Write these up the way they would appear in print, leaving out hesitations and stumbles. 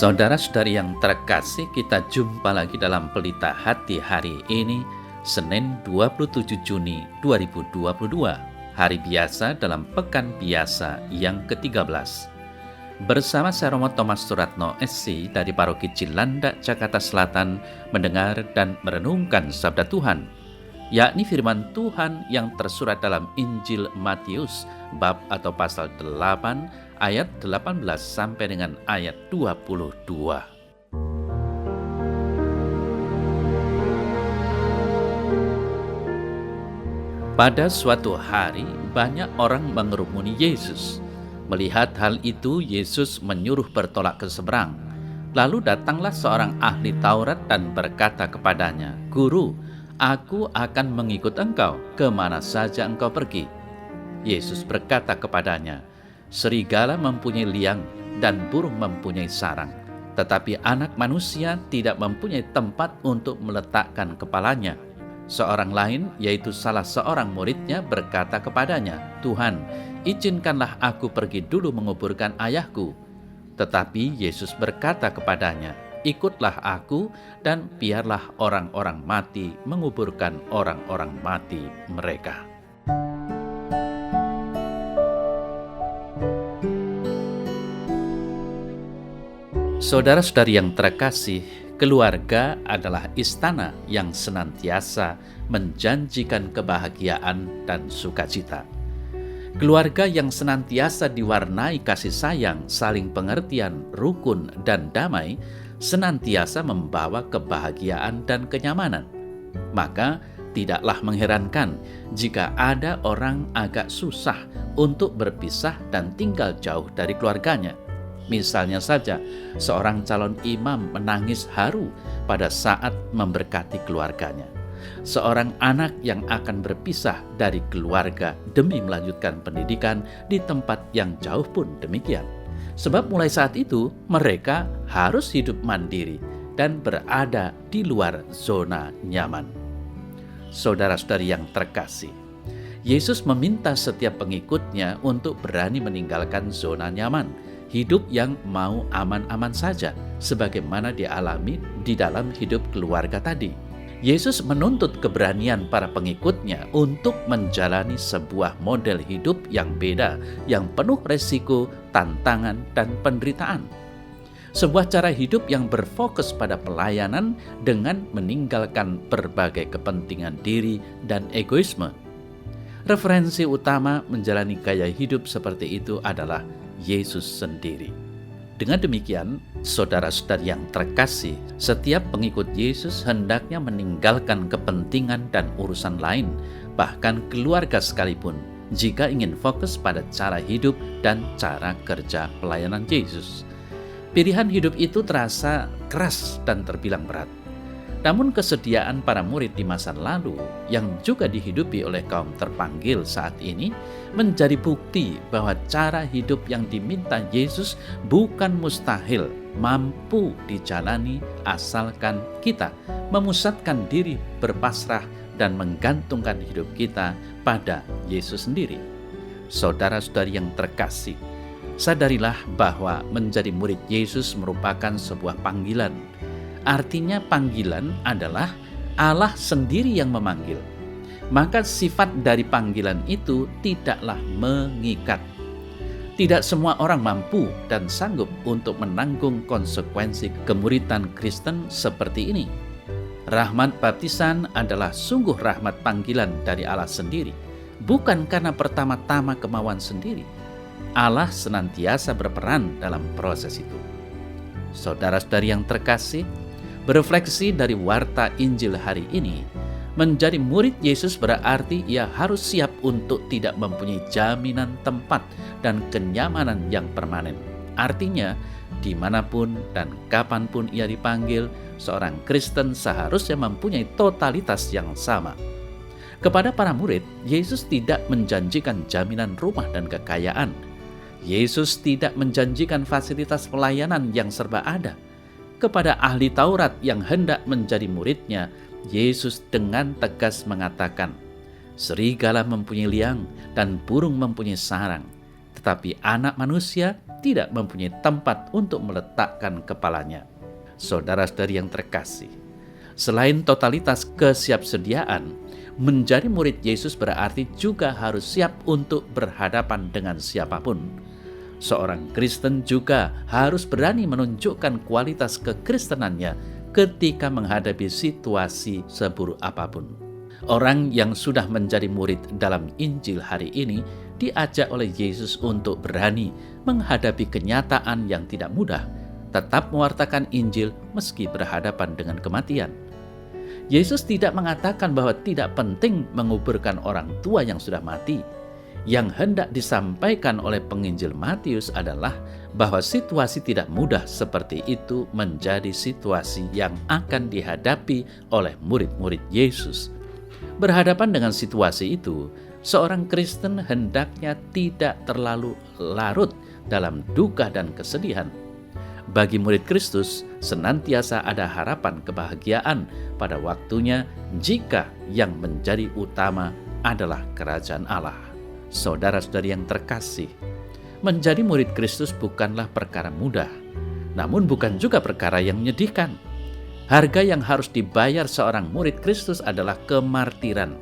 Saudara-saudari yang terkasih, kita jumpa lagi dalam Pelita Hati hari ini, Senin 27 Juni 2022, hari biasa dalam Pekan Biasa yang ke-13. Bersama saya Romo Thomas Suratno SC dari Paroki Cilandak, Jakarta Selatan, mendengar dan merenungkan Sabda Tuhan, yakni firman Tuhan yang tersurat dalam Injil Matius, bab atau pasal 8, ayat 18 sampai dengan ayat 22. Pada suatu hari, banyak orang mengerumuni Yesus. Melihat hal itu, Yesus menyuruh bertolak ke seberang. Lalu datanglah seorang ahli Taurat dan berkata kepadanya, "Guru, aku akan mengikut engkau kemana saja engkau pergi." Yesus berkata kepadanya, "Serigala mempunyai liang dan burung mempunyai sarang, tetapi anak manusia tidak mempunyai tempat untuk meletakkan kepalanya." Seorang lain, yaitu salah seorang muridnya, berkata kepadanya, "Tuhan, izinkanlah aku pergi dulu menguburkan ayahku." Tetapi Yesus berkata kepadanya, "Ikutlah aku dan biarlah orang-orang mati menguburkan orang-orang mati mereka." Saudara-saudari yang terkasih, keluarga adalah istana yang senantiasa menjanjikan kebahagiaan dan sukacita. Keluarga yang senantiasa diwarnai kasih sayang, saling pengertian, rukun, dan damai, senantiasa membawa kebahagiaan dan kenyamanan. Maka tidaklah mengherankan jika ada orang agak susah untuk berpisah dan tinggal jauh dari keluarganya. Misalnya saja, seorang calon imam menangis haru pada saat memberkati keluarganya. Seorang anak yang akan berpisah dari keluarga demi melanjutkan pendidikan di tempat yang jauh pun demikian. Sebab mulai saat itu mereka harus hidup mandiri dan berada di luar zona nyaman. Saudara-saudari yang terkasih, Yesus meminta setiap pengikutnya untuk berani meninggalkan zona nyaman, hidup yang mau aman-aman saja, sebagaimana dialami di dalam hidup keluarga tadi. Yesus menuntut keberanian para pengikutnya untuk menjalani sebuah model hidup yang beda, yang penuh resiko, tantangan, dan penderitaan. Sebuah cara hidup yang berfokus pada pelayanan dengan meninggalkan berbagai kepentingan diri dan egoisme. Referensi utama menjalani gaya hidup seperti itu adalah Yesus sendiri. Dengan demikian, saudara-saudari yang terkasih, setiap pengikut Yesus hendaknya meninggalkan kepentingan dan urusan lain, bahkan keluarga sekalipun, jika ingin fokus pada cara hidup dan cara kerja pelayanan Yesus. Pilihan hidup itu terasa keras dan terbilang berat. Namun kesediaan para murid di masa lalu yang juga dihidupi oleh kaum terpanggil saat ini menjadi bukti bahwa cara hidup yang diminta Yesus bukan mustahil mampu dijalani asalkan kita memusatkan diri, berpasrah, dan menggantungkan hidup kita pada Yesus sendiri. Saudara-saudari yang terkasih, sadarilah bahwa menjadi murid Yesus merupakan sebuah panggilan. Artinya panggilan adalah Allah sendiri yang memanggil. Maka sifat dari panggilan itu tidaklah mengikat. Tidak semua orang mampu dan sanggup untuk menanggung konsekuensi kemuridan Kristen seperti ini. Rahmat baptisan adalah sungguh rahmat panggilan dari Allah sendiri, bukan karena pertama-tama kemauan sendiri. Allah senantiasa berperan dalam proses itu. Saudara-saudari yang terkasih, berefleksi dari warta Injil hari ini, menjadi murid Yesus berarti ia harus siap untuk tidak mempunyai jaminan tempat dan kenyamanan yang permanen. Artinya, dimanapun dan kapanpun ia dipanggil, seorang Kristen seharusnya mempunyai totalitas yang sama. Kepada para murid, Yesus tidak menjanjikan jaminan rumah dan kekayaan. Yesus tidak menjanjikan fasilitas pelayanan yang serba ada. Kepada ahli Taurat yang hendak menjadi muridnya, Yesus dengan tegas mengatakan, "Serigala mempunyai liang dan burung mempunyai sarang, tetapi anak manusia tidak mempunyai tempat untuk meletakkan kepalanya. Saudara-saudari yang terkasih, selain totalitas kesiapsediaan, menjadi murid Yesus berarti juga harus siap untuk berhadapan dengan siapapun. Seorang Kristen juga harus berani menunjukkan kualitas kekristenannya ketika menghadapi situasi seburuk apapun. Orang yang sudah menjadi murid dalam Injil hari ini diajak oleh Yesus untuk berani menghadapi kenyataan yang tidak mudah, tetap mewartakan Injil meski berhadapan dengan kematian. Yesus tidak mengatakan bahwa tidak penting menguburkan orang tua yang sudah mati. Yang hendak disampaikan oleh penginjil Matius adalah bahwa situasi tidak mudah seperti itu menjadi situasi yang akan dihadapi oleh murid-murid Yesus. Berhadapan dengan situasi itu, seorang Kristen hendaknya tidak terlalu larut dalam duka dan kesedihan. Bagi murid Kristus, senantiasa ada harapan kebahagiaan pada waktunya jika yang menjadi utama adalah kerajaan Allah. Saudara-saudari yang terkasih, menjadi murid Kristus bukanlah perkara mudah, namun bukan juga perkara yang menyedihkan. Harga yang harus dibayar seorang murid Kristus adalah kemartiran.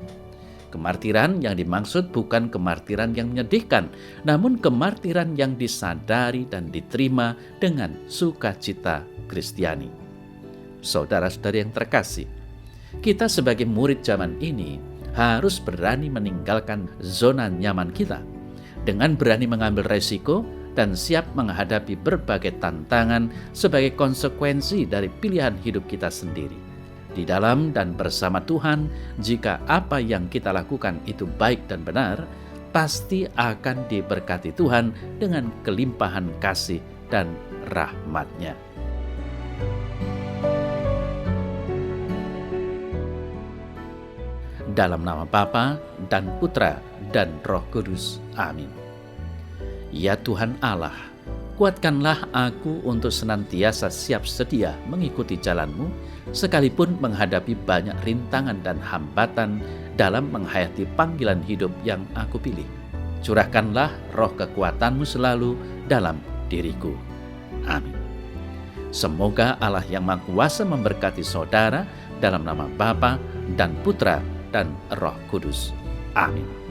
Kemartiran yang dimaksud bukan kemartiran yang menyedihkan, namun kemartiran yang disadari dan diterima dengan sukacita Kristiani. Saudara-saudari yang terkasih, kita sebagai murid zaman ini harus berani meninggalkan zona nyaman kita, dengan berani mengambil resiko dan siap menghadapi berbagai tantangan sebagai konsekuensi dari pilihan hidup kita sendiri. Di dalam dan bersama Tuhan, jika apa yang kita lakukan itu baik dan benar, pasti akan diberkati Tuhan dengan kelimpahan kasih dan rahmat-Nya. Dalam nama Bapa dan Putra dan Roh Kudus. Amin. Ya Tuhan Allah, kuatkanlah aku untuk senantiasa siap sedia mengikuti jalan-Mu, sekalipun menghadapi banyak rintangan dan hambatan dalam menghayati panggilan hidup yang aku pilih. Curahkanlah roh kekuatan-Mu selalu dalam diriku. Amin. Semoga Allah yang Maha Kuasa memberkati saudara dalam nama Bapa dan Putra dan Roh Kudus. Amin.